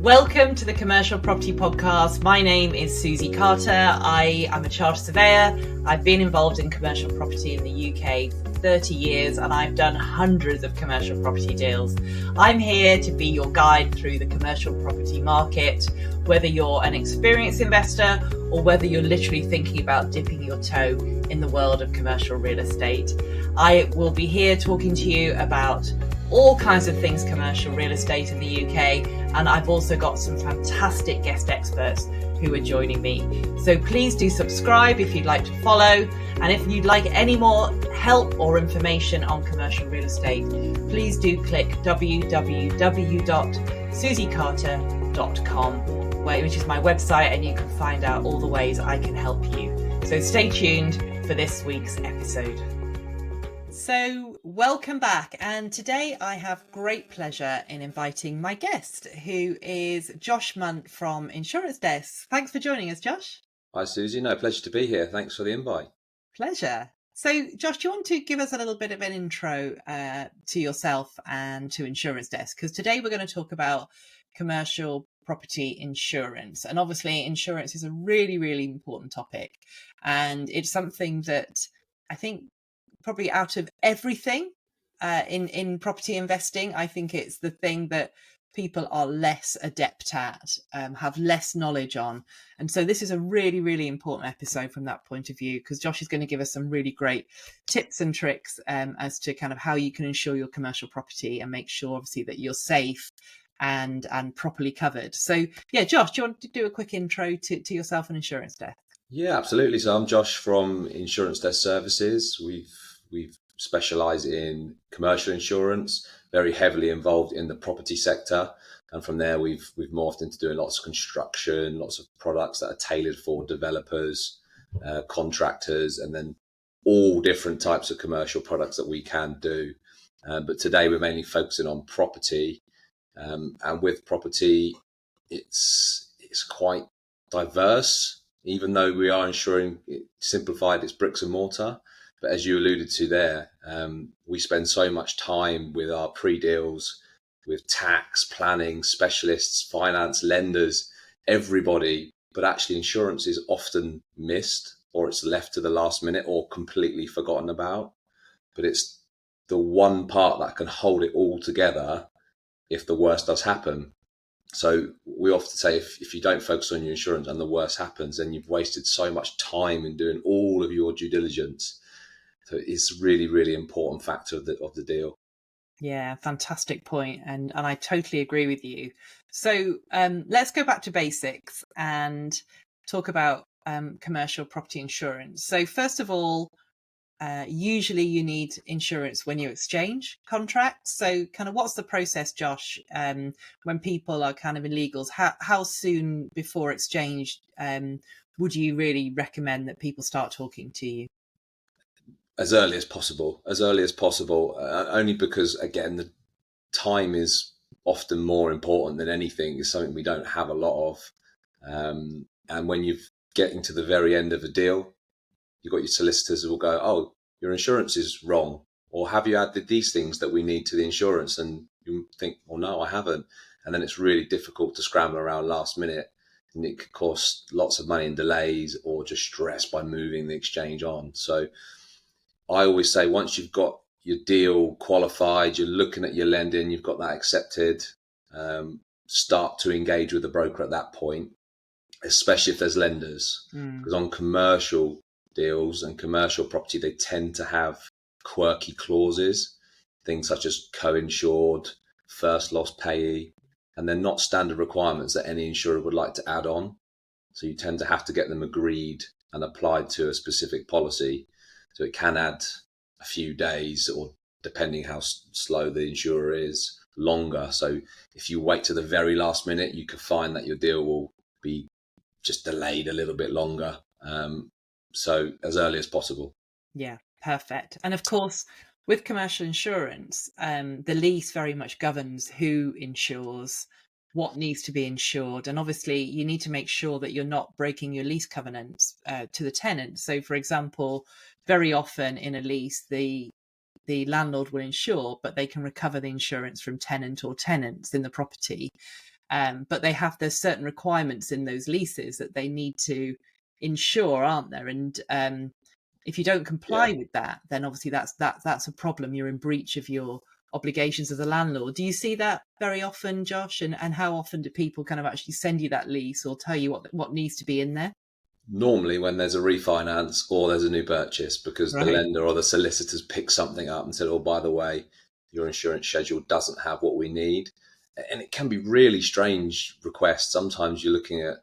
Welcome to the Commercial Property Podcast. My name is Suzi Carter. I am a chartered surveyor. I've been involved in commercial property in the UK for 30 years and I've done hundreds of commercial property deals. I'm here to be your guide through the commercial property market, whether you're an experienced investor or whether you're literally thinking about dipping your toe in the world of commercial real estate. I will be here talking to you about all kinds of things commercial real estate in the UK, and I've also got some fantastic guest experts who are joining me. So please do subscribe if you'd like to follow, and if you'd like any more help or information on commercial real estate, please do click www.suzicarter.com, which is my website, and you can find out all the ways I can help you. So stay tuned for this week's episode. So welcome back, and today I have great pleasure in inviting my guest, who is Josh Munt from Insurance Desk. Thanks for joining us, Josh. Hi Suzi, no, pleasure to be here. Thanks for the invite. Pleasure. So Josh, do you want to give us a little bit of an intro to yourself and to Insurance Desk? Because today we're going to talk about commercial property insurance, and obviously insurance is a really, really important topic, and it's something that I think probably out of everything in property investing, I think it's the thing that people are less adept at, have less knowledge on. And so this is a really, really important episode from that point of view, because Josh is going to give us some really great tips and tricks as to kind of how you can insure your commercial property and make sure obviously that you're safe and properly covered. So yeah, Josh, do you want to do a quick intro to yourself and Insurance Desk? Yeah, absolutely. So I'm Josh from Insurance Desk Services. We've specialised in commercial insurance, very heavily involved in the property sector, and from there we've morphed into doing lots of construction, lots of products that are tailored for developers, contractors, and then all different types of commercial products that we can do. But today we're mainly focusing on property, and with property, it's quite diverse. Even though we are insuring, it simplified, it's bricks and mortar. But as you alluded to there, we spend so much time with our pre-deals, with tax, planning, specialists, finance, lenders, everybody. But actually insurance is often missed, or it's left to the last minute or completely forgotten about. But it's the one part that can hold it all together if the worst does happen. So we often say if you don't focus on your insurance and the worst happens, then you've wasted so much time in doing all of your due diligence. So it's really, really important factor of the deal. Yeah, fantastic point. And I totally agree with you. So let's go back to basics and talk about commercial property insurance. So first of all, usually you need insurance when you exchange contracts. So kind of what's the process, Josh, when people are kind of illegals? How soon before exchange would you really recommend that people start talking to you? As early as possible, only because, again, the time is often more important than anything. It's something we don't have a lot of. And when you're getting to the very end of a deal, you've got your solicitors who will go, oh, your insurance is wrong. Or have you added these things that we need to the insurance? And you think, well, no, I haven't. And then it's really difficult to scramble around last minute. And it could cost lots of money in delays or just stress by moving the exchange on. So I always say once you've got your deal qualified, you're looking at your lending, you've got that accepted, start to engage with the broker at that point, especially if there's lenders. Because on commercial deals and commercial property, they tend to have quirky clauses, things such as co-insured, first loss payee, and they're not standard requirements that any insurer would like to add on. So you tend to have to get them agreed and applied to a specific policy. So it can add a few days, or depending how slow the insurer is, longer. So if you wait to the very last minute, you could find that your deal will be just delayed a little bit longer. So as early as possible. Yeah, perfect. And of course, with commercial insurance, the lease very much governs who insures, what needs to be insured. And obviously you need to make sure that you're not breaking your lease covenants to the tenant. So for example, very often in a lease, the landlord will insure, but they can recover the insurance from tenant or tenants in the property. but there's certain requirements in those leases that they need to insure, aren't there? And if you don't Yeah. comply with that, then obviously that's a problem. You're in breach of your obligations as a landlord. Do you see that very often, Josh? And how often do people kind of actually send you that lease or tell you what needs to be in there? Normally when there's a refinance or there's a new purchase, because the Right. lender or the solicitors pick something up and said, oh, by the way, your insurance schedule doesn't have what we need. And it can be really strange requests. Sometimes you're looking at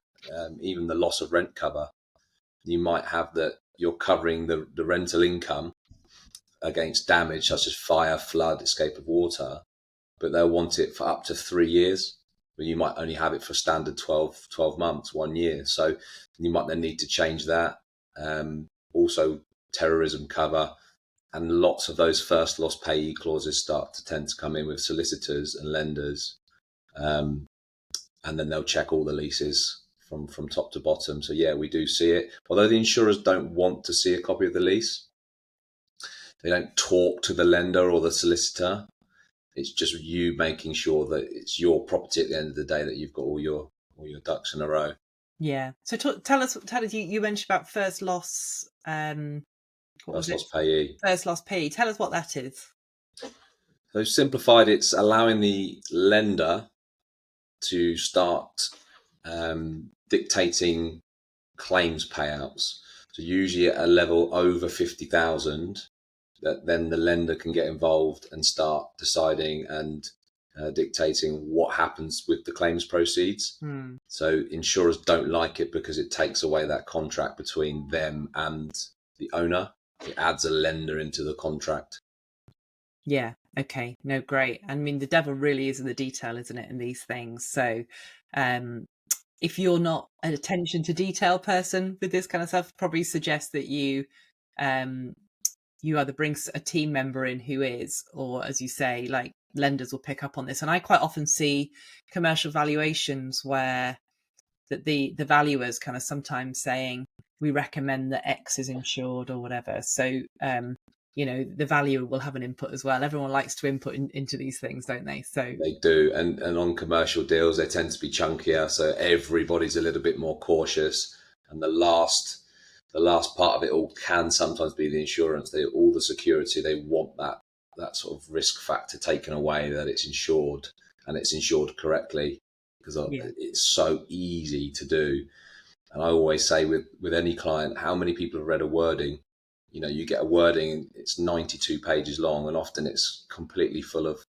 even the loss of rent cover. You might have that you're covering the rental income against damage such as fire, flood, escape of water, but they'll want it for up to 3 years. But you might only have it for standard 12 months, 1 year. So you might then need to change that. Also, terrorism cover, and lots of those first loss payee clauses start to tend to come in with solicitors and lenders. And then they'll check all the leases from top to bottom. So yeah, we do see it. Although the insurers don't want to see a copy of the lease, they don't talk to the lender or the solicitor. It's just you making sure that it's your property at the end of the day, that you've got all your ducks in a row. Yeah. So tell us, you mentioned about first loss. What was First it? loss payee. First loss P. Tell us what that is. So simplified, it's allowing the lender to start dictating claims payouts. So usually at a level over 50,000, that then the lender can get involved and start deciding and dictating what happens with the claims proceeds. Hmm. So insurers don't like it because it takes away that contract between them and the owner. It adds a lender into the contract. Yeah. Okay. No, great. I mean, the devil really is in the detail, isn't it, in these things? So, um, if you're not an attention to detail person with this kind of stuff, probably suggest that um, you either bring a team member in who is, or as you say, like lenders will pick up on this. And I quite often see commercial valuations where the valuers kind of sometimes saying, we recommend that X is insured or whatever. So, the valuer will have an input as well. Everyone likes to input into these things, don't they? So They do, and on commercial deals, they tend to be chunkier, so everybody's a little bit more cautious. And the last part of it all can sometimes be the insurance. All the security, they want that sort of risk factor taken away, that it's insured and it's insured correctly, because yeah, it's so easy to do. And I always say with any client, how many people have read a wording? You get a wording, it's 92 pages long, and often it's completely full of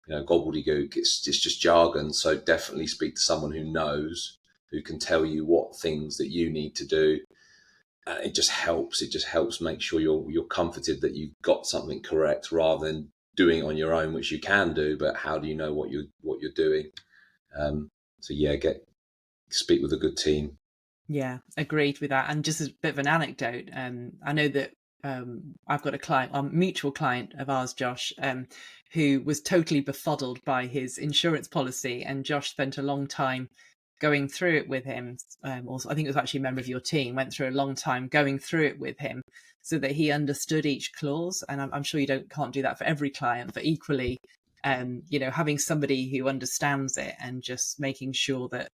gobbledygook. It's just jargon. So definitely speak to someone who knows, who can tell you what things that you need to do. And it just helps. It just helps make sure you're comforted that you've got something correct, rather than doing it on your own, which you can do. But how do you know what you're doing? So yeah, speak with a good team. yeah, agreed with that. And just a bit of an anecdote, I know that I've got a mutual client of ours, Josh, who was totally befuddled by his insurance policy, and Josh spent a long time going through it with him. Also, I think it was actually a member of your team went through a long time going through it with him, so that he understood each clause. And I'm sure you can't do that for every client, but equally, having somebody who understands it and just making sure that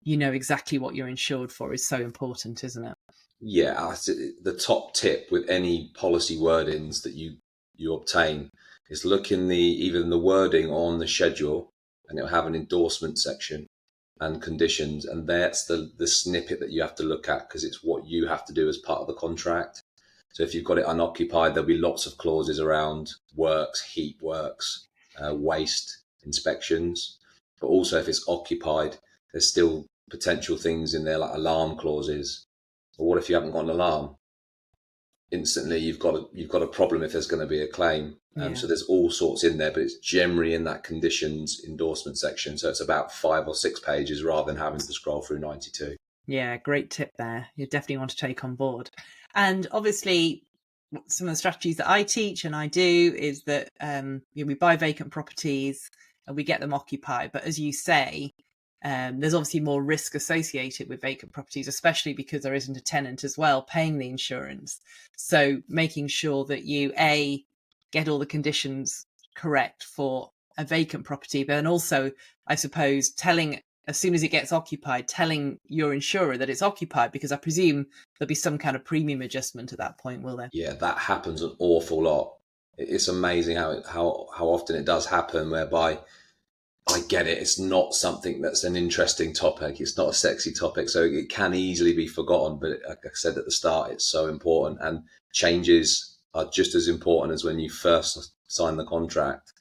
you know exactly what you're insured for is so important, isn't it? Yeah, the top tip with any policy wordings that you obtain is look in even the wording on the schedule, and it'll have an endorsement section and conditions, and that's the snippet that you have to look at, because it's what you have to do as part of the contract. So if you've got it unoccupied, there'll be lots of clauses around works, heat works, waste inspections. But also if it's occupied, there's still potential things in there like alarm clauses. But what if you haven't got an alarm? Instantly you've got a problem if there's going to be a claim. Yeah. So there's all sorts in there, but it's generally in that conditions endorsement section. So it's about 5 or 6 pages rather than having to scroll through 92. Yeah, great tip there. You definitely want to take on board. And obviously, some of the strategies that I teach and I do is that we buy vacant properties and we get them occupied. But as you say, there's obviously more risk associated with vacant properties, especially because there isn't a tenant as well paying the insurance. So making sure that you get all the conditions correct for a vacant property, but then also, I suppose, telling, as soon as it gets occupied, telling your insurer that it's occupied, because I presume there'll be some kind of premium adjustment at that point, will there? Yeah, that happens an awful lot. It's amazing how often it does happen, whereby I get it. It's not something that's an interesting topic. It's not a sexy topic, so it can easily be forgotten. But like I said at the start, it's so important, and changes are just as important as when you first sign the contract.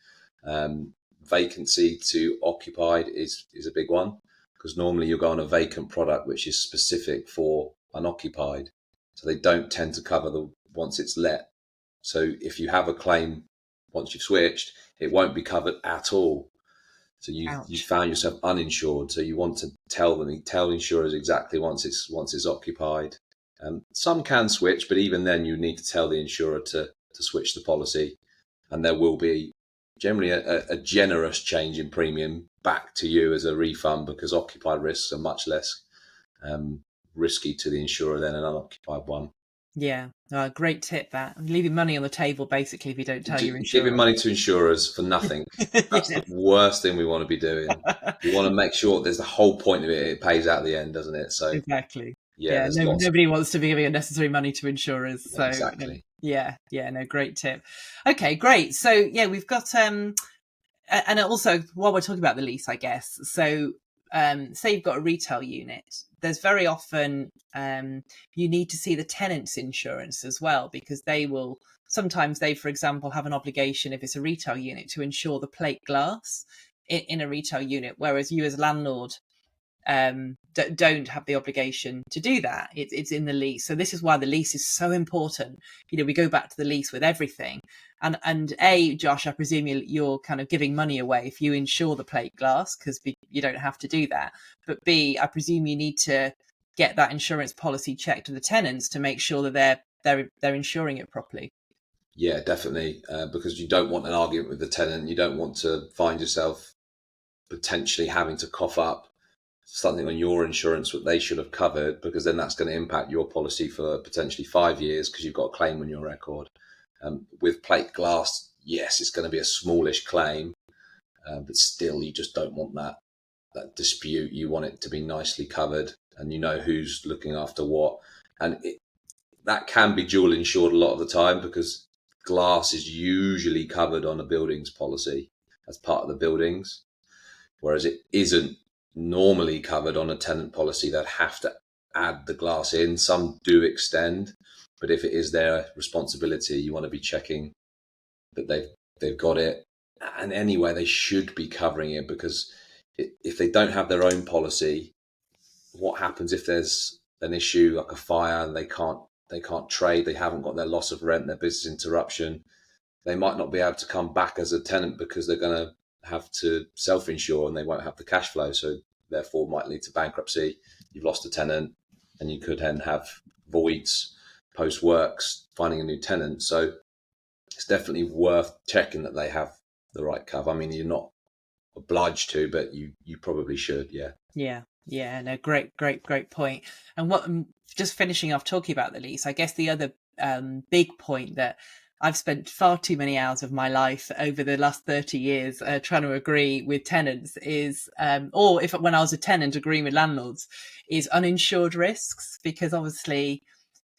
Vacancy to occupied is a big one, because normally you'll go on a vacant product which is specific for unoccupied, so they don't tend to cover the once it's let. So if you have a claim once you've switched, it won't be covered at all. So you Ouch. found yourself uninsured. So you want to tell insurers exactly once it's occupied. Some can switch, but even then you need to tell the insurer to switch the policy, and there will be generally a generous change in premium back to you as a refund, because occupied risks are much less risky to the insurer than an unoccupied one. Yeah, great tip that. Leaving money on the table, basically, if you don't tell your Giving insurer. money to insurers for nothing. That's Yeah. the worst thing we want to be doing. We want to make sure there's the whole point of it. It pays out at the end, doesn't it? So Exactly. yeah, Yeah, there's no, lots of, nobody wants to be giving unnecessary money to insurers. So exactly. yeah, yeah, no, great tip. Okay, great. So yeah, we've got and also while we're talking about the lease, I guess. So say you've got a retail unit, there's very often you need to see the tenant's insurance as well, because they will sometimes they, for example, have an obligation, if it's a retail unit, to insure the plate glass in a retail unit, whereas you as landlord don't have the obligation to do that. It's in the lease. So this is why the lease is so important. We go back to the lease with everything. And Josh, I presume you're kind of giving money away if you insure the plate glass, because you don't have to do that. But B, I presume you need to get that insurance policy checked to the tenants to make sure that they're insuring it properly. Yeah, definitely. Because you don't want an argument with the tenant. You don't want to find yourself potentially having to cough up something on your insurance what they should have covered, because then that's going to impact your policy for potentially 5 years because you've got a claim on your record. With plate glass, yes, it's going to be a smallish claim, but still, you just don't want that dispute. You want it to be nicely covered, and you know who's looking after what. And that can be dual insured a lot of the time, because glass is usually covered on a buildings policy as part of the buildings, whereas it isn't normally covered on a tenant policy. They'd have to add the glass in. Some do extend, but if it is their responsibility, you want to be checking that they've got it. And anyway, they should be covering it, because if they don't have their own policy, what happens if there's an issue like a fire and they can't trade, they haven't got their loss of rent, their business interruption, they might not be able to come back as a tenant, because they're going to have to self-insure and they won't have the cash flow. So therefore might lead to bankruptcy. You've lost a tenant, and you could then have voids post works, finding a new tenant. So it's definitely worth checking that they have the right cover. I mean, you're not obliged to, but you probably should. Yeah. Yeah. Yeah, no, great point. And what, just finishing off talking about the lease, I guess the other big point that I've spent far too many hours of my life over the last 30 years trying to agree with tenants is, or if when I was a tenant agreeing with landlords, is uninsured risks. Because obviously,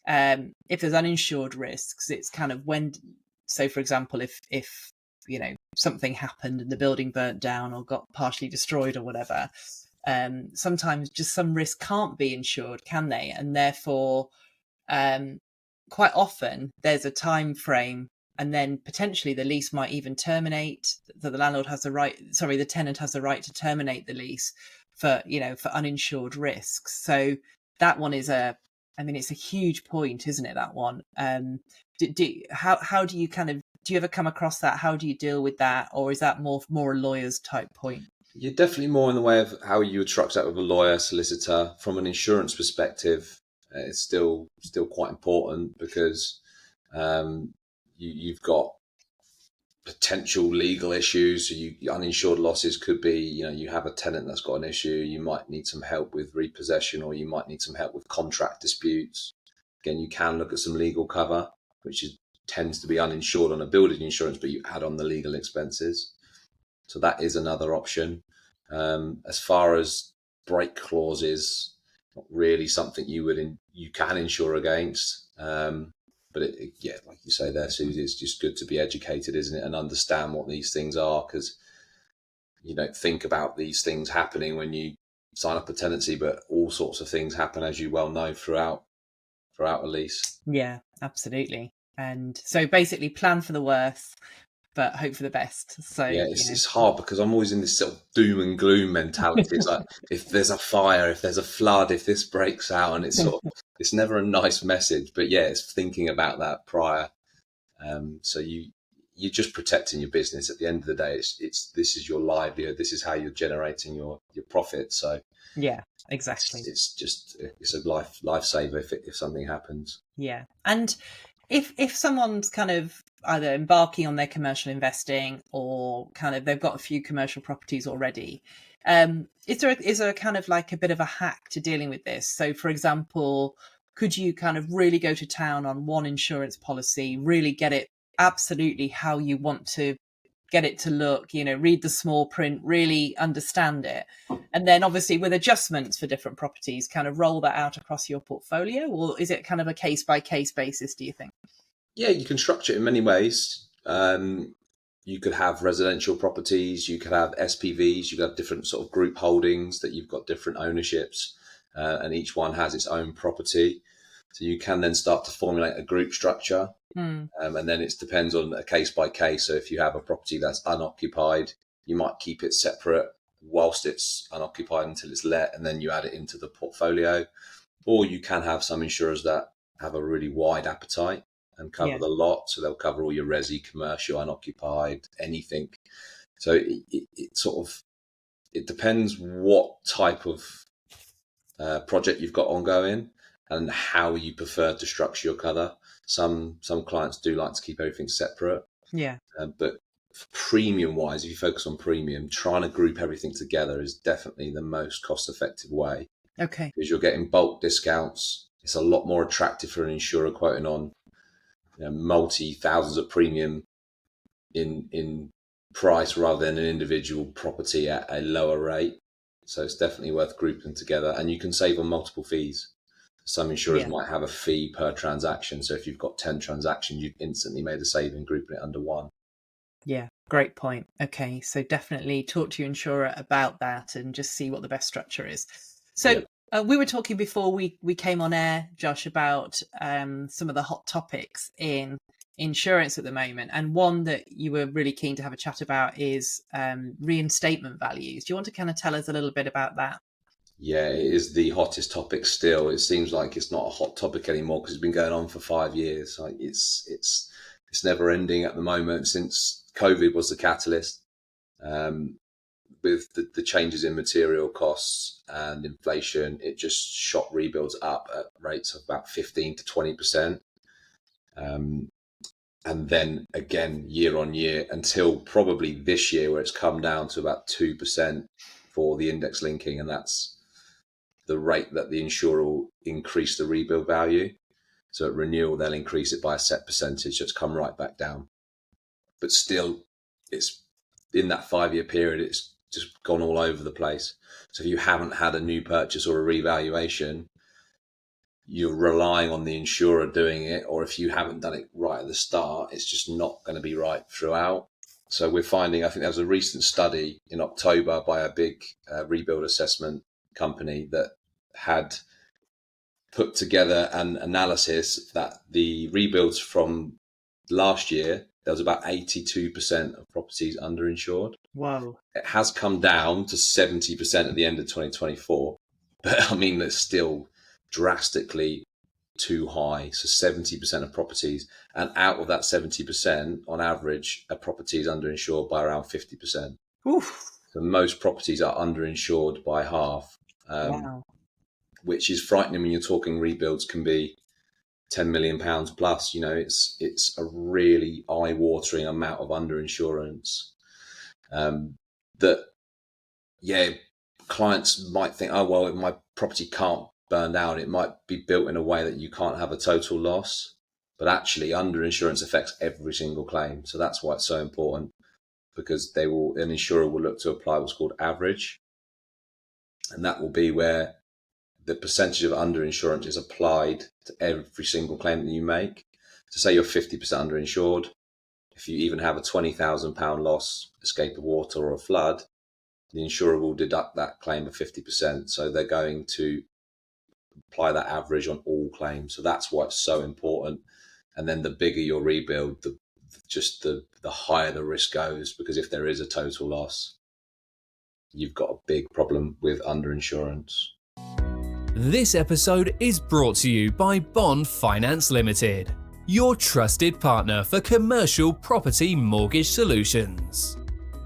if there's uninsured risks, it's kind of when, so for example, if something happened and the building burnt down or got partially destroyed or whatever, sometimes just some risks can't be insured, can they? And therefore, quite often there's a time frame, and then potentially the lease might even terminate. So the the tenant has the right to terminate the lease for uninsured risks. So that one is it's a huge point, isn't it? That one. How do you do you ever come across that? How do you deal with that, or is that more a lawyer's type point? You're definitely more in the way of how you would structure that with a lawyer, solicitor. From an insurance perspective, it's still quite important, because you've got potential legal issues. So uninsured losses could be, you have a tenant that's got an issue. You might need some help with repossession, or you might need some help with contract disputes. Again, you can look at some legal cover, which tends to be uninsured on a building insurance, but you add on the legal expenses. So that is another option. As far as break clauses, not really something you can insure against. But yeah, like you say there, Susie, it's just good to be educated, isn't it, and understand what these things are, because you don't think about these things happening when you sign up a tenancy, but all sorts of things happen, as you well know, throughout a lease. Yeah, absolutely. And so basically plan for the worst, but hope for the best. So, Yeah, it's hard because I'm always in this sort of doom and gloom mentality. It's like, if there's a fire, if there's a flood, if this breaks out, and it's never a nice message. But yeah, it's thinking about that prior. So you're just protecting your business. At the end of the day, it's this is your livelihood. This is how you're generating your profit. So yeah, exactly. it's a lifesaver if something happens. Yeah. And if someone's kind of either embarking on their commercial investing, or kind of they've got a few commercial properties already, is there kind of like a bit of a hack to dealing with this? So, for example, could you kind of really go to town on one insurance policy, really get it absolutely how you want to get it to look, read the small print, really understand it, and then obviously with adjustments for different properties, kind of roll that out across your portfolio? Or is it kind of a case by case basis, do you think? Yeah, you can structure it in many ways. You could have residential properties, you could have SPVs, you could have different sort of group holdings that you've got different ownerships, and each one has its own property. So you can then start to formulate a group structure, and then it depends on a case by case. So if you have a property that's unoccupied, you might keep it separate whilst it's unoccupied until it's let, and then you add it into the portfolio. Or you can have some insurers that have a really wide appetite and cover Yeah. the lot. So they'll cover all your resi, commercial, unoccupied, anything. So it sort of, it depends what type of project you've got ongoing and how you prefer to structure your cover. Some clients do like to keep everything separate, Yeah. but premium wise, if you focus on premium, trying to group everything together is definitely the most cost effective way, Okay. because you're getting bulk discounts. It's a lot more attractive for an insurer quoting on multi thousands of premium in price rather than an individual property at a lower rate. So it's definitely worth grouping together, and you can save on multiple fees. Some insurers Yeah. might have a fee per transaction. So if you've got 10 transactions, you've instantly made a saving grouping it under one. Yeah. Great point. Okay. So definitely talk to your insurer about that and just see what the best structure is. So Yep. we were talking before we came on air, Josh, about some of the hot topics in insurance at the moment. And one that you were really keen to have a chat about is reinstatement values. Do you want to kind of tell us a little bit about that? Yeah, it is the hottest topic still. It seems like it's not a hot topic anymore because it's been going on for 5 years. Like it's never ending at the moment, since COVID was the catalyst. With the changes in material costs and inflation, it just shot rebuilds up at rates of about 15 to 20%. And then again, year on year, until probably this year, where it's come down to about 2% for the index linking. And that's the rate that the insurer will increase the rebuild value. So at renewal, they'll increase it by a set percentage. So it's come right back down. But still, it's in that 5 year period, it's just gone all over the place. So if you haven't had a new purchase or a revaluation, you're relying on the insurer doing it, or if you haven't done it right at the start, it's just not going to be right throughout. So we're finding, I think there was a recent study in October by a big rebuild assessment company that had put together an analysis that the rebuilds from last year, there was about 82% of properties underinsured. Whoa. It has come down to 70% at the end of 2024, but I mean, that's still drastically too high. So 70% of properties, and out of that 70%, on average, a property is underinsured by around 50%. Oof. So most properties are underinsured by half, Wow. which is frightening when you're talking rebuilds can be £10 million plus. It's a really eye-watering amount of underinsurance. That, yeah, clients might think, oh well, my property can't burn down. It might be built in a way that you can't have a total loss, but actually, underinsurance affects every single claim. So that's why it's so important. because an insurer will look to apply what's called average, and that will be where the percentage of underinsurance is applied to every single claim that you make. So say you're 50% underinsured. If you even have a £20,000 loss, escape of water or a flood, the insurer will deduct that claim of 50%. So they're going to apply that average on all claims. So that's why it's so important. And then the bigger your rebuild, the higher the risk goes, because if there is a total loss, you've got a big problem with underinsurance. This episode is brought to you by Bond Finance Limited, your trusted partner for commercial property mortgage solutions.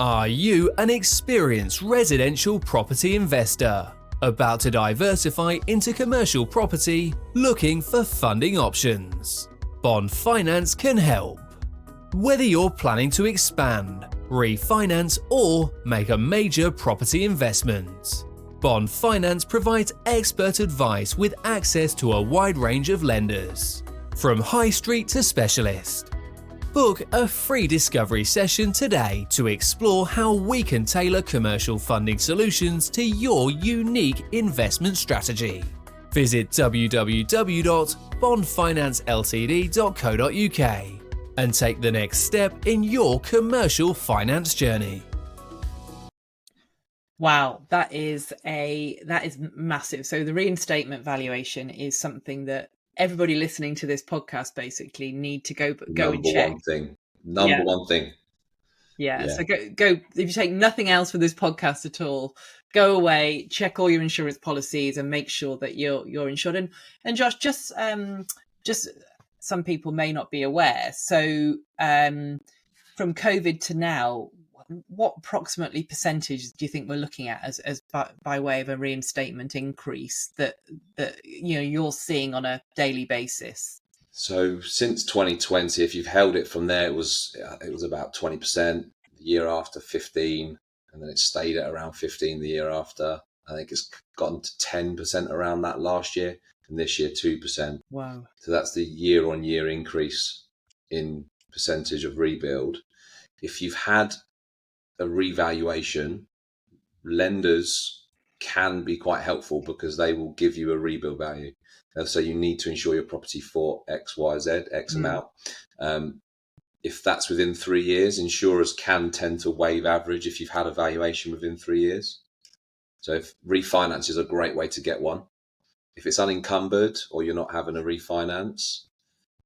Are you an experienced residential property investor about to diversify into commercial property, looking for funding options? Bond Finance can help. Whether you're planning to expand, refinance, or make a major property investment, Bond Finance provides expert advice with access to a wide range of lenders, from high street to specialist. Book a free discovery session today to explore how we can tailor commercial funding solutions to your unique investment strategy. Visit www.bondfinanceltd.co.uk and take the next step in your commercial finance journey. Wow, that is massive. So the reinstatement valuation is something that everybody listening to this podcast basically need to go and check. Number one thing. Yeah. So go if you take nothing else from this podcast at all, go away, check all your insurance policies and make sure that you're insured. And Josh, just some people may not be aware. So from COVID to now, what approximately percentage do you think we're looking at as by way of a reinstatement increase that you're seeing on a daily basis? So since 2020, if you've held it from there, it was about 20%. The year after 15, and then it stayed at around 15 the year after. I think it's gotten to 10% around that last year, and this year 2%. Wow! So that's the year-on-year increase in percentage of rebuild. If you've had a revaluation, lenders can be quite helpful because they will give you a rebuild value. So you need to insure your property for X, Y, Z, X amount. If that's within 3 years, insurers can tend to waive average if you've had a valuation within 3 years. So if refinance is a great way to get one. If it's unencumbered or you're not having a refinance,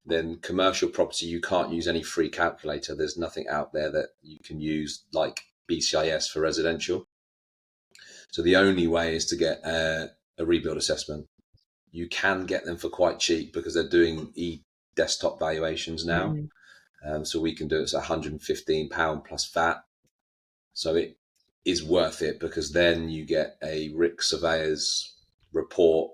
then commercial property, you can't use any free calculator. There's nothing out there that you can use like BCIS for residential. So the only way is to get a rebuild assessment. You can get them for quite cheap because they're doing desktop valuations now. So we can do it at £115 plus VAT. So it is worth it because then you get a RIC surveyor's report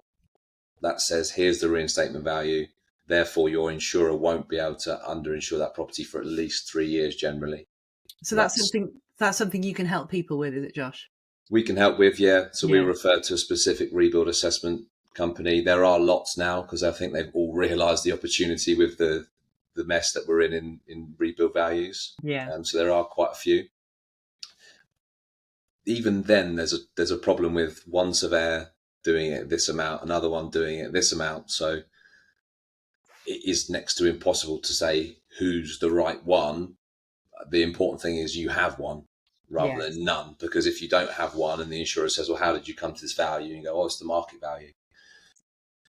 that says, here's the reinstatement value. Therefore, your insurer won't be able to underinsure that property for at least 3 years generally. So that's something you can help people with, is it, Josh? We can help with, yeah. So we refer to a specific rebuild assessment company. There are lots now because I think they've all realised the opportunity with the mess that we're in rebuild values. So there are quite a few. Even then, there's a problem with one surveyor doing it this amount, another one doing it this amount. So it is next to impossible to say who's the right one. The important thing is you have one rather than none, because if you don't have one and the insurer says, well, how did you come to this value? And you go, oh, it's the market value.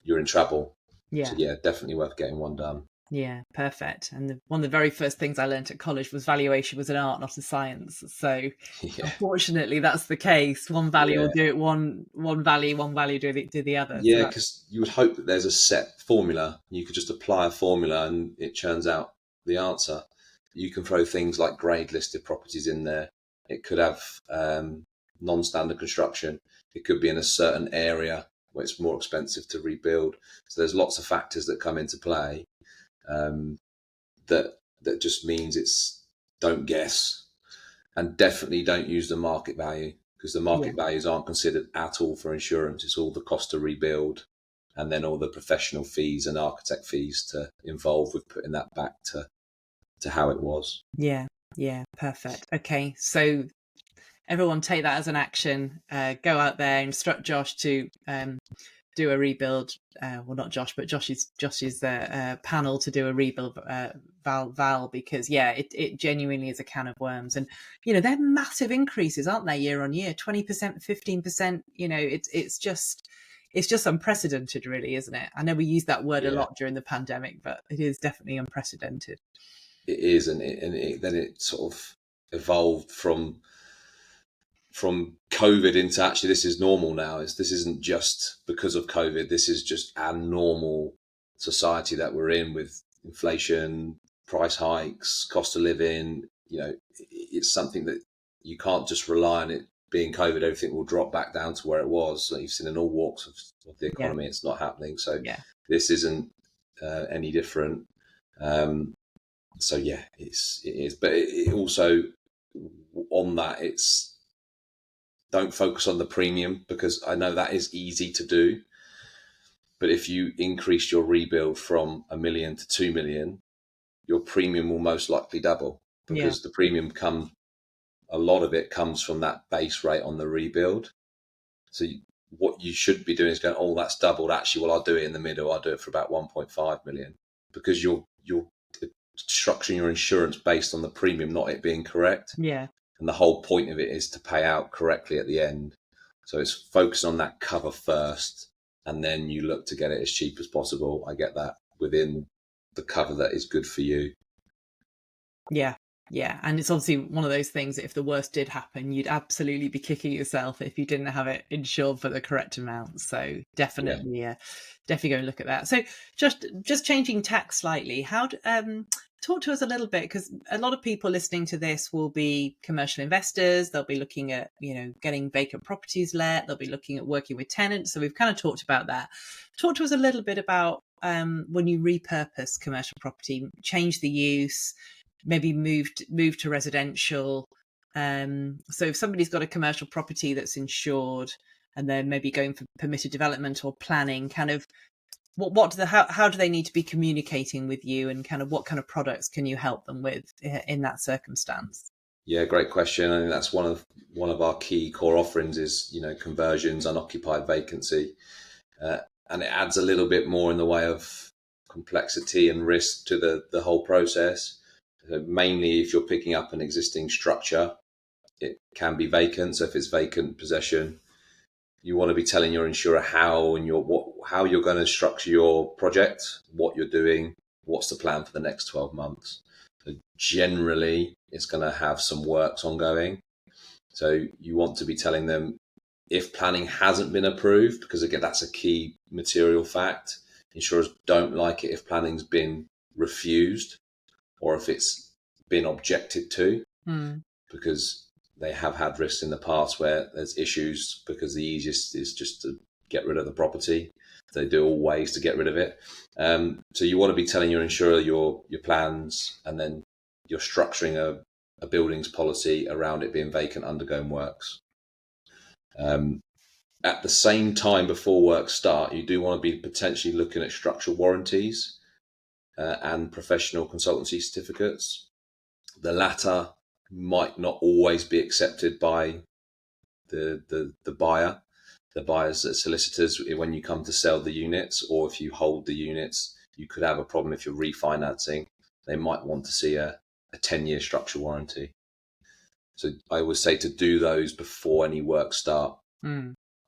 You're in trouble. So definitely worth getting one done. Yeah, perfect. And one of the very first things I learned at college was valuation was an art, not a science. So unfortunately, that's the case. One value will do it, one value do the other. Yeah, because you would hope that there's a set formula. You could just apply a formula and it churns out the answer. You can throw things like grade listed properties in there. It could have non-standard construction. It could be in a certain area where it's more expensive to rebuild. So there's lots of factors that come into play. That just means don't guess, and definitely don't use the market value, because the market values aren't considered at all for insurance. It's all the cost to rebuild and then all the professional fees and architect fees to involve with putting that back to how it was. Yeah, perfect. Okay, so everyone take that as an action. Go out there, instruct Josh to do a rebuild. Well, not Josh, but Josh's panel to do a rebuild. Val, because it genuinely is a can of worms, and they're massive increases, aren't they, year on year? 20%, 15%. It's just unprecedented, really, isn't it? I know we use that word a lot during the pandemic, but it is definitely unprecedented. It is, and then it sort of evolved from COVID into actually this is normal now. This isn't just because of COVID. This is just our normal society that we're in, with inflation, price hikes, cost of living. It's something that you can't just rely on it being COVID. Everything will drop back down to where it was. Like you've seen in all walks of the economy, It's not happening. So this isn't any different. So it is. But it also, on that, it's, don't focus on the premium, because I know that is easy to do. But if you increase your rebuild from $1 million to 2 million, your premium will most likely double, because the premium a lot of it comes from that base rate on the rebuild. So what you should be doing is going, oh, that's doubled. Actually, well, I'll do it in the middle. I'll do it for about 1.5 million, because you're structuring your insurance based on the premium, not it being correct. Yeah. And the whole point of it is to pay out correctly at the end. So it's focused on that cover first, and then you look to get it as cheap as possible. I get that, within the cover that is good for you. Yeah. Yeah. And it's obviously one of those things that if the worst did happen, you'd absolutely be kicking yourself if you didn't have it insured for the correct amount. So definitely, definitely go and look at that. So just changing tack slightly, talk to us a little bit, because a lot of people listening to this will be commercial investors. They'll be looking at, getting vacant properties let. They'll be looking at working with tenants. So we've kind of talked about that. Talk to us a little bit about when you repurpose commercial property, change the use, maybe move to residential. So if somebody's got a commercial property that's insured and they're maybe going for permitted development or planning, kind of how do they need to be communicating with you, and kind of what kind of products can you help them with in that circumstance? Yeah, great question. I think that's one of our key core offerings is, conversions, unoccupied vacancy. And it adds a little bit more in the way of complexity and risk to the whole process. So mainly if you're picking up an existing structure, it can be vacant. So if it's vacant possession, you want to be telling your insurer how you're going to structure your project, what you're doing, what's the plan for the next 12 months. So generally, it's going to have some works ongoing. So you want to be telling them if planning hasn't been approved, because again, that's a key material fact. Insurers don't like it if planning's been refused or if it's been objected to, because they have had risks in the past where there's issues because the easiest is just to get rid of the property. They do all ways to get rid of it. So you want to be telling your insurer your plans, and then you're structuring a buildings policy around it being vacant, undergoing works. At the same time, before works start, you do want to be potentially looking at structural warranties and professional consultancy certificates. The latter might not always be accepted by the buyer, the buyers, solicitors, when you come to sell the units, or if you hold the units, you could have a problem if you're refinancing. They might want to see a 10-year structural warranty. So I would say to do those before any work start,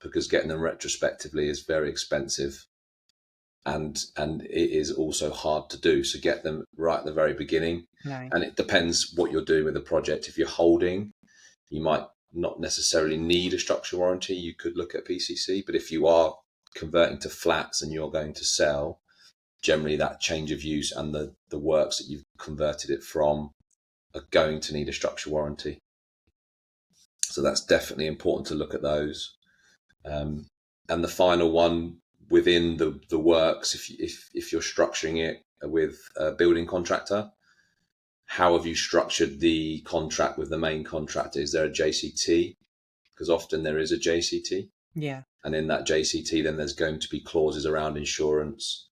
because getting them retrospectively is very expensive, and it is also hard to do. So get them right at the very beginning. Right. And it depends what you're doing with the project. If you're holding, you might not necessarily need a structural warranty. You could look at PCC, but if you are converting to flats and you're going to sell, generally that change of use and the works that you've converted it from are going to need a structural warranty. So that's definitely important to look at those. And the final one within the works, if you're structuring it with a building contractor, how have you structured the contract with the main contractor? Is there a JCT? Because often there is a JCT. Yeah. And in that JCT, then there's going to be clauses around insurance.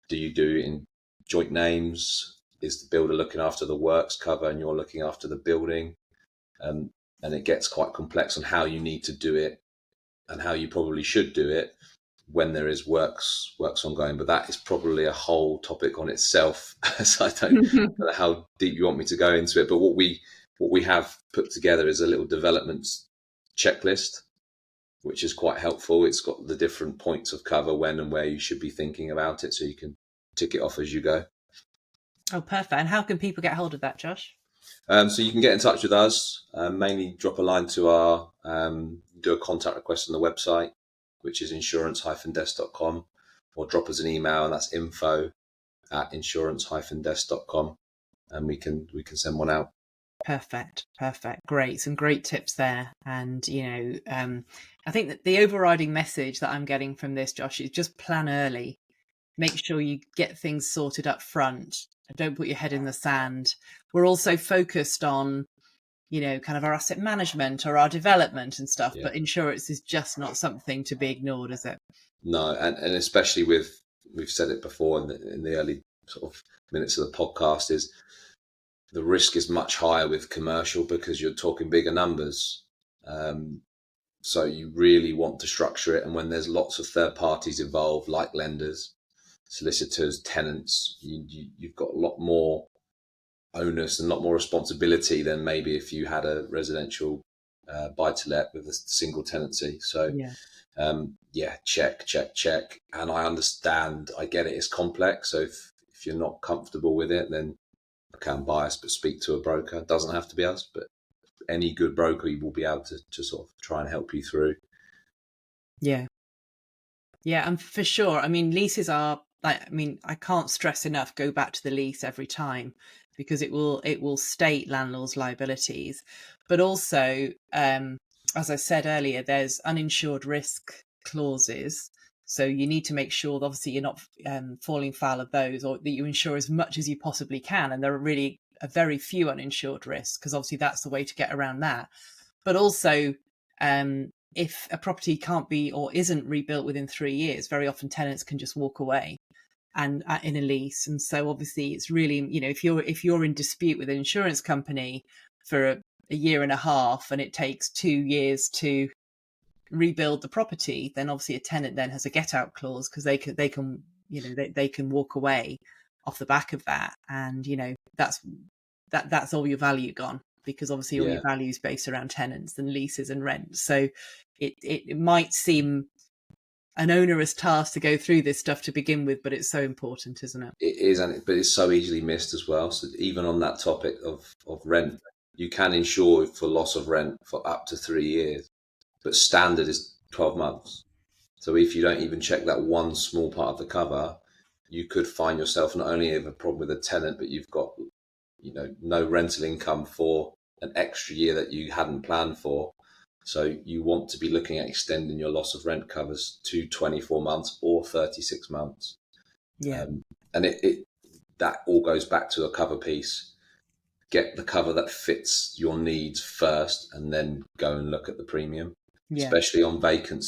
Do you do it in joint names? is the builder looking after the works cover and you're looking after the building? And it gets quite complex on how you need to do it and how you probably should do it when there is works ongoing. But that is probably a whole topic on itself. So I don't know how deep you want me to go into it. But what we have put together is a little development checklist, which is quite helpful. It's got the different points of cover, when and where you should be thinking about it, so you can tick it off as you go. Oh, perfect. And how can people get hold of that, Josh? So you can get in touch with us, mainly drop a line to our, do a contact request on the website, which is insurance-desk.com, or drop us an email, and that's info@insurance-desk.com, and we can send one out. Perfect. Great. Some great tips there. And, I think that the overriding message that I'm getting from this, Josh, is just plan early. Make sure you get things sorted up front. Don't put your head in the sand. We're also focused on, kind of our asset management or our development and stuff, but insurance is just not something to be ignored, is it? No, and especially we've said it before in the early sort of minutes of the podcast, is the risk is much higher with commercial because you're talking bigger numbers. So you really want to structure it. And when there's lots of third parties involved, like lenders, solicitors, tenants, you've got a lot more onus and a lot more responsibility than maybe if you had a residential buy-to-let with a single tenancy. So check. And I understand, I get it, it's complex. So if you're not comfortable with it, then I can bias, but speak to a broker. It doesn't have to be us, but any good broker will be able to sort of try and help you through. Yeah, and for sure. I mean, leases are I can't stress enough, go back to the lease every time, because it will state landlord's liabilities. But also, as I said earlier, there's uninsured risk clauses. So you need to make sure that obviously you're not falling foul of those, or that you insure as much as you possibly can. And there are really a very few uninsured risks, because obviously that's the way to get around that. But also, if a property can't be or isn't rebuilt within 3 years, very often tenants can just walk away and in a lease. And so obviously it's really, if you're in dispute with an insurance company for a year and a half and it takes 2 years to rebuild the property, then obviously a tenant then has a get out clause, because they can walk away off the back of that. And that's all your value gone, because obviously all your value is based around tenants and leases and rent. So it might seem an onerous task to go through this stuff to begin with, but it's so important, isn't it? It is, but it's so easily missed as well. So even on that topic of rent, you can insure for loss of rent for up to 3 years, but standard is 12 months. So if you don't even check that one small part of the cover, you could find yourself not only have a problem with a tenant, but you've got no rental income for an extra year that you hadn't planned for. So you want to be looking at extending your loss of rent covers to 24 months or 36 months. And that all goes back to a cover piece. Get the cover that fits your needs first, and then go and look at the premium. Especially on vacant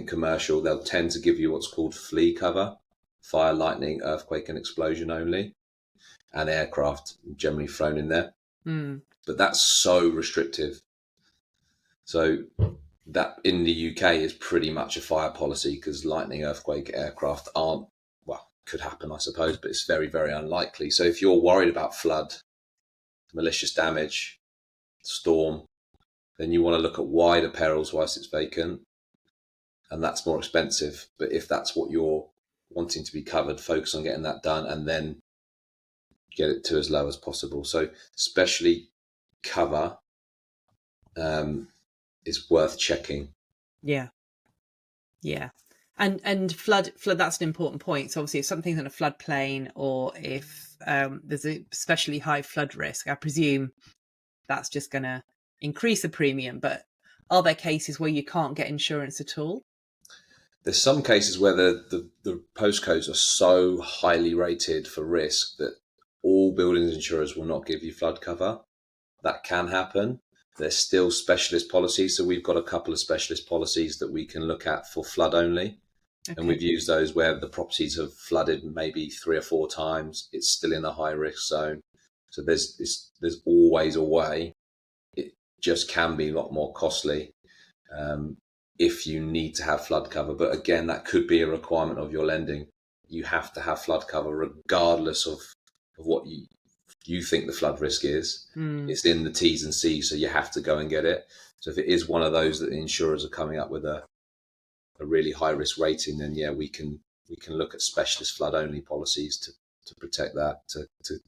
commercial, they'll tend to give you what's called flea cover: fire, lightning, earthquake and explosion only, and aircraft generally thrown in there. But that's so restrictive. So that in the UK is pretty much a fire policy, because lightning, earthquake, aircraft aren't, could happen, I suppose, but it's very, very unlikely. So if you're worried about flood, malicious damage, storm, then you want to look at wider perils whilst it's vacant, and that's more expensive. But if that's what you're wanting to be covered, focus on getting that done and then get it to as low as possible. So especially cover is worth checking. And flood, that's an important point. So obviously if something's in a floodplain, or if there's a especially high flood risk, I presume that's just going to increase the premium. But are there cases where you can't get insurance at all? There's some cases where the postcodes are so highly rated for risk that all buildings insurers will not give you flood cover. That can happen. There's still specialist policies. So we've got a couple of specialist policies that we can look at for flood only. Okay. And we've used those where the properties have flooded maybe 3 or 4 times. It's still in a high risk zone. So there's always a way. It just can be a lot more costly if you need to have flood cover. But again, that could be a requirement of your lending. You have to have flood cover regardless of what you think the flood risk is. It's in the T's and C's, so you have to go and get it. So if it is one of those that the insurers are coming up with a really high risk rating, then yeah, we can look at specialist flood only policies to protect that,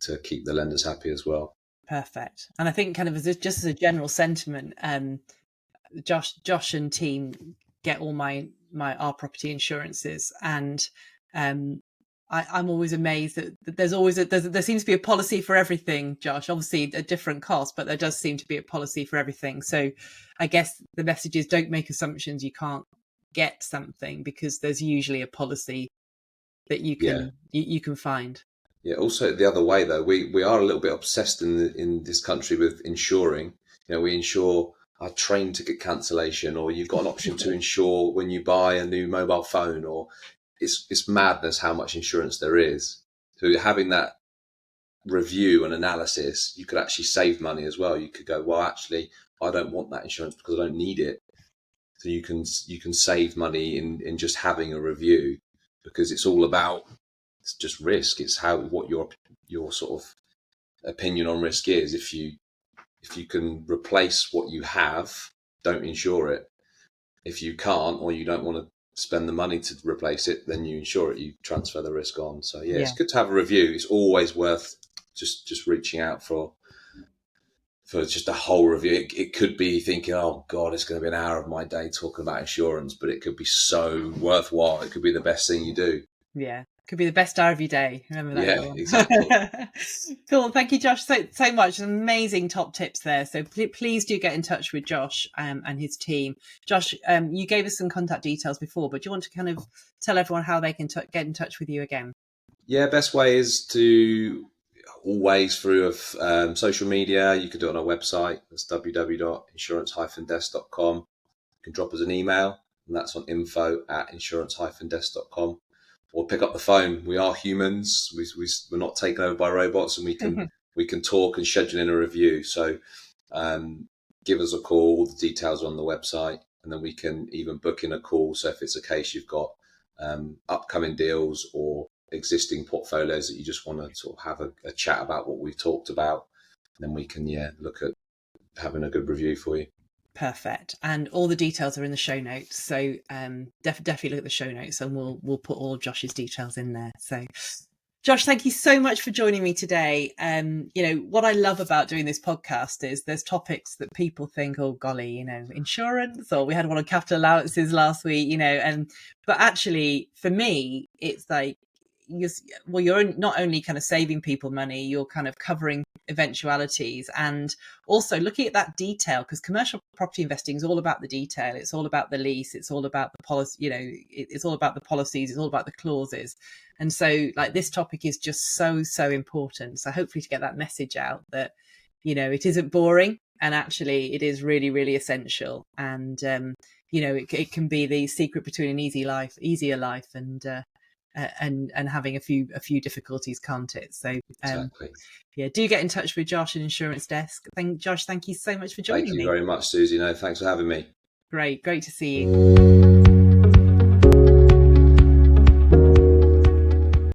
to keep the lenders happy as well. Perfect. And I think kind of just as a general sentiment, Josh and team get all our property insurances, and I'm always amazed that there seems to be a policy for everything, Josh. Obviously a different cost, but there does seem to be a policy for everything. So I guess the message is, don't make assumptions you can't get something, because there's usually a policy that you can find. Yeah. Also, the other way though, we are a little bit obsessed in this country with insuring. We insure a train ticket cancellation, or you've got an option to insure when you buy a new mobile phone, or it's madness how much insurance there is. So having that review and analysis, you could actually save money as well. You could go, well, actually, I don't want that insurance because I don't need it. So you can save money in just having a review, because it's all about, it's just risk. It's what your sort of opinion on risk is. If you can replace what you have, don't insure it. If you can't, or you don't want to spend the money to replace it, then you insure it. You transfer the risk on. So yeah, it's good to have a review. It's always worth just reaching out for just a whole review. It could be thinking, oh God, it's going to be an hour of my day talking about insurance, but it could be so worthwhile. It could be the best thing you do. Yeah. Could be the best hour of your day. Remember that? Yeah, exactly. Cool. Thank you, Josh, so much. Amazing top tips there. So please do get in touch with Josh and his team. Josh, you gave us some contact details before, but do you want to kind of tell everyone how they can get in touch with you again? Yeah, best way is to always through social media. You can do it on our website. That's www.insurance-desk.com. You can drop us an email, and that's on info@insurance-desk.com. Or pick up the phone. We are humans. We're not taken over by robots, and we can talk and schedule in a review. So give us a call. All the details are on the website, and then we can even book in a call. So if it's a case you've got upcoming deals or existing portfolios that you just want to sort of have a chat about what we've talked about, then we can look at having a good review for you. Perfect. And all the details are in the show notes. So definitely look at the show notes, and we'll put all of Josh's details in there. So Josh, thank you so much for joining me today. What I love about doing this podcast is there's topics that people think, oh golly, insurance, or we had one on capital allowances last week, but actually for me, it's like, you're not only kind of saving people money, you're kind of covering eventualities, and also looking at that detail, because commercial property investing is all about the detail. It's all about the lease. It's all about the policy. It's all about the policies. It's all about the clauses. And so like this topic is just so important. So hopefully to get that message out that, it isn't boring, and actually it is really, really essential. And, it can be the secret between an easier life and having a few difficulties, can't it? So Exactly. Do get in touch with Josh and Insurance Desk. Josh, thank you so much for joining me. Thank you very much, Susie. No, thanks for having me. Great to see you.